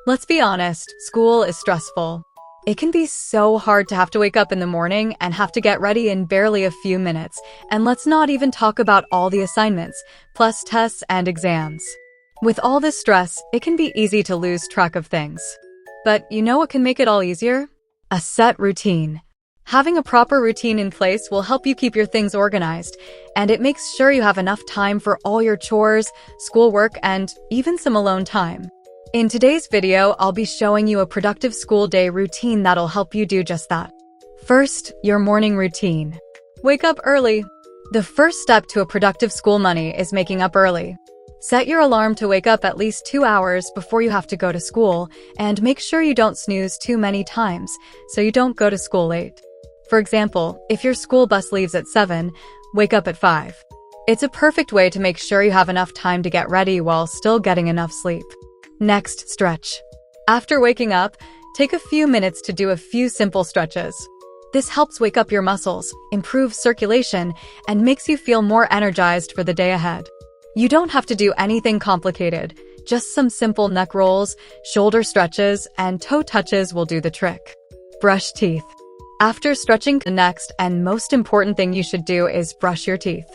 Let's be honest, school is stressful. It can be so hard to have to wake up in the morning and have to get ready in barely a few minutes. And let's not even talk about all the assignments, plus tests and exams. With all this stress, it can be easy to lose track of things. But you know what can make it all easier? A set routine. Having a proper routine in place will help you keep your things organized, and it makes sure you have enough time for all your chores, schoolwork, and even some alone time. In today's video, I'll be showing you a productive school day routine that'll help you do just that. First, your morning routine. Wake up early. The first step to a productive school money is making up early. Set your alarm to wake up at least 2 hours before you have to go to school, and make sure you don't snooze too many times so you don't go to school late. For example, if your school bus leaves at 7, wake up at 5. It's a perfect way to make sure you have enough time to get ready while still getting enough sleep. Next, stretch. After waking up, take a few minutes to do a few simple stretches. This helps wake up your muscles, improves circulation, and makes you feel more energized for the day ahead. You don't have to do anything complicated. Just some simple neck rolls, shoulder stretches, and toe touches will do the trick. Brush teeth. After stretching, the next and most important thing you should do is brush your teeth.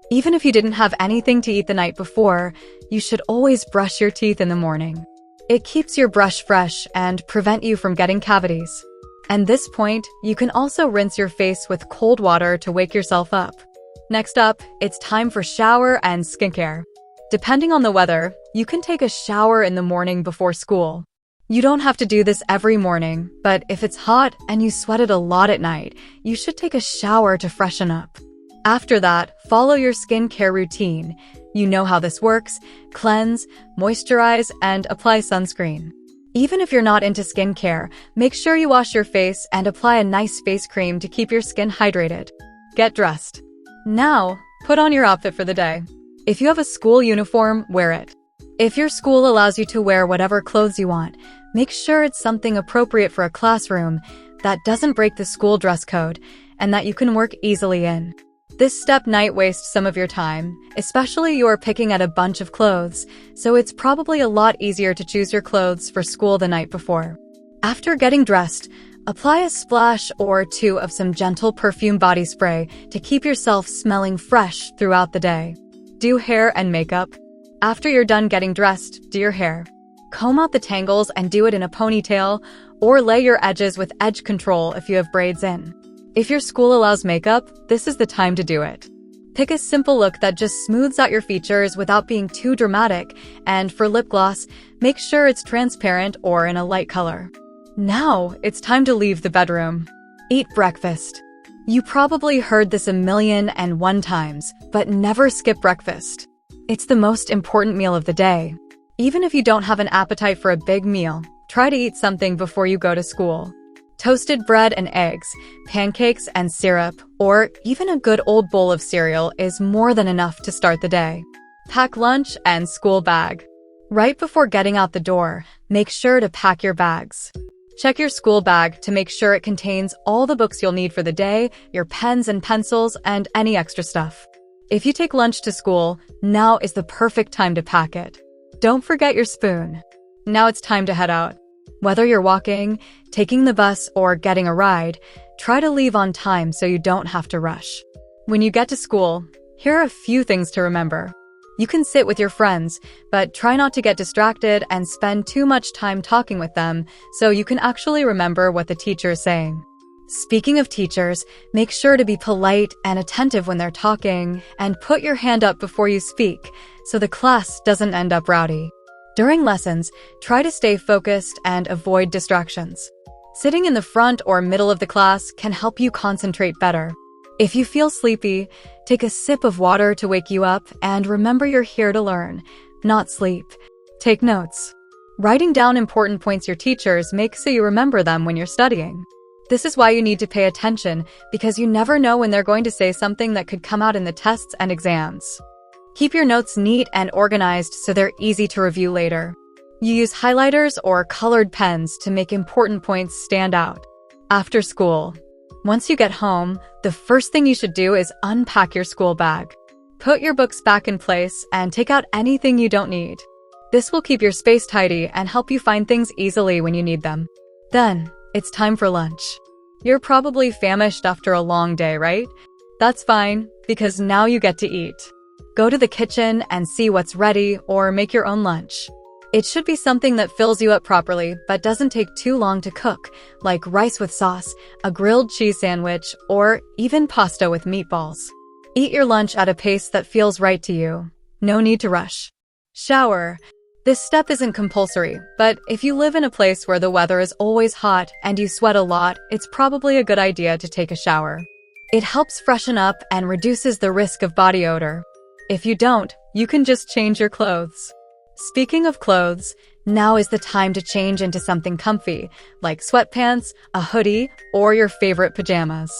Even if you didn't have anything to eat the night before, you should always brush your teeth in the morning. It keeps your brush fresh and prevent you from getting cavities. At this point, you can also rinse your face with cold water to wake yourself up. Next up, it's time for shower and skincare. Depending on the weather, you can take a shower in the morning before school. You don't have to do this every morning, but if it's hot and you sweated a lot at night, you should take a shower to freshen up. After that, follow your skincare routine. You know how this works: cleanse, moisturize, and apply sunscreen. Even if you're not into skincare, make sure you wash your face and apply a nice face cream to keep your skin hydrated. Get dressed. Now, put on your outfit for the day. If you have a school uniform, wear it. If your school allows you to wear whatever clothes you want, make sure it's something appropriate for a classroom that doesn't break the school dress code and that you can work easily in. This step might waste some of your time, especially you are picking at a bunch of clothes, so it's probably a lot easier to choose your clothes for school the night before. After getting dressed, apply a splash or two of some gentle perfume body spray to keep yourself smelling fresh throughout the day. Do hair and makeup. After you're done getting dressed, do your hair. Comb out the tangles and do it in a ponytail, or lay your edges with edge control if you have braids in. If your school allows makeup, this is the time to do it. Pick a simple look that just smooths out your features without being too dramatic, and for lip gloss, make sure it's transparent or in a light color. Now, it's time to leave the bedroom. Eat breakfast. You probably heard this 1,000,001 times, but never skip breakfast. It's the most important meal of the day. Even if you don't have an appetite for a big meal, try to eat something before you go to school. Toasted bread and eggs, pancakes and syrup, or even a good old bowl of cereal is more than enough to start the day. Pack lunch and school bag. Right before getting out the door, make sure to pack your bags. Check your school bag to make sure it contains all the books you'll need for the day, your pens and pencils, and any extra stuff. If you take lunch to school, now is the perfect time to pack it. Don't forget your spoon. Now it's time to head out. Whether you're walking, taking the bus, or getting a ride, try to leave on time so you don't have to rush. When you get to school, here are a few things to remember. You can sit with your friends, but try not to get distracted and spend too much time talking with them so you can actually remember what the teacher is saying. Speaking of teachers, make sure to be polite and attentive when they're talking, and put your hand up before you speak so the class doesn't end up rowdy. During lessons, try to stay focused and avoid distractions. Sitting in the front or middle of the class can help you concentrate better. If you feel sleepy, take a sip of water to wake you up, and remember you're here to learn, not sleep. Take notes. Writing down important points your teachers make so you remember them when you're studying. This is why you need to pay attention, because you never know when they're going to say something that could come out in the tests and exams. Keep your notes neat and organized so they're easy to review later. You use highlighters or colored pens to make important points stand out. After school. Once you get home, the first thing you should do is unpack your school bag. Put your books back in place and take out anything you don't need. This will keep your space tidy and help you find things easily when you need them. Then, it's time for lunch. You're probably famished after a long day, right? That's fine, because now you get to eat. Go to the kitchen and see what's ready or make your own lunch. It should be something that fills you up properly but doesn't take too long to cook, like rice with sauce, a grilled cheese sandwich, or even pasta with meatballs. Eat your lunch at a pace that feels right to you. No need to rush. Shower. This step isn't compulsory, but if you live in a place where the weather is always hot and you sweat a lot, it's probably a good idea to take a shower. It helps freshen up and reduces the risk of body odor. If you don't, you can just change your clothes. Speaking of clothes, now is the time to change into something comfy, like sweatpants, a hoodie, or your favorite pajamas.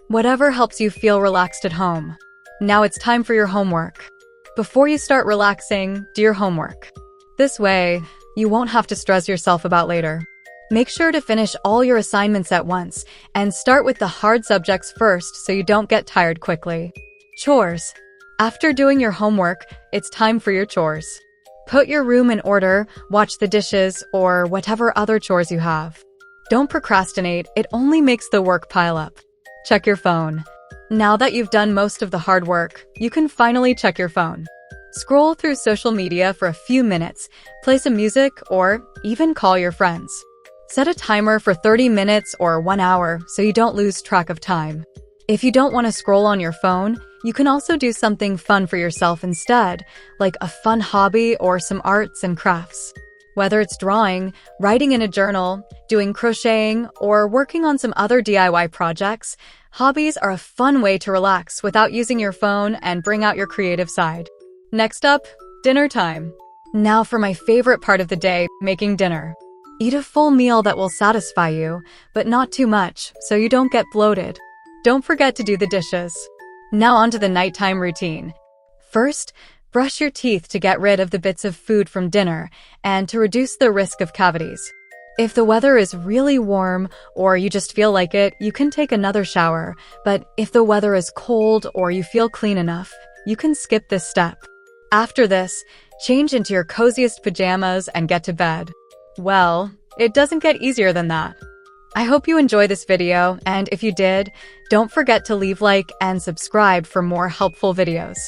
Whatever helps you feel relaxed at home. Now it's time for your homework. Before you start relaxing, do your homework. This way, you won't have to stress yourself about later. Make sure to finish all your assignments at once and start with the hard subjects first so you don't get tired quickly. Chores. After doing your homework, it's time for your chores. Put your room in order, watch the dishes, or whatever other chores you have. Don't procrastinate, it only makes the work pile up. Check your phone. Now that you've done most of the hard work, you can finally check your phone. Scroll through social media for a few minutes, play some music, or even call your friends. Set a timer for 30 minutes or 1 hour so you don't lose track of time. If you don't want to scroll on your phone, you can also do something fun for yourself instead, like a fun hobby or some arts and crafts. Whether it's drawing, writing in a journal, doing crocheting, or working on some other DIY projects, hobbies are a fun way to relax without using your phone and bring out your creative side. Next up, dinner time. Now for my favorite part of the day, making dinner. Eat a full meal that will satisfy you, but not too much, so you don't get bloated. Don't forget to do the dishes. Now on to the nighttime routine. First, brush your teeth to get rid of the bits of food from dinner and to reduce the risk of cavities. If the weather is really warm or you just feel like it, you can take another shower, but if the weather is cold or you feel clean enough, you can skip this step. After this, change into your coziest pajamas and get to bed. Well, it doesn't get easier than that. I hope you enjoy this video, and if you did, don't forget to leave a like and subscribe for more helpful videos.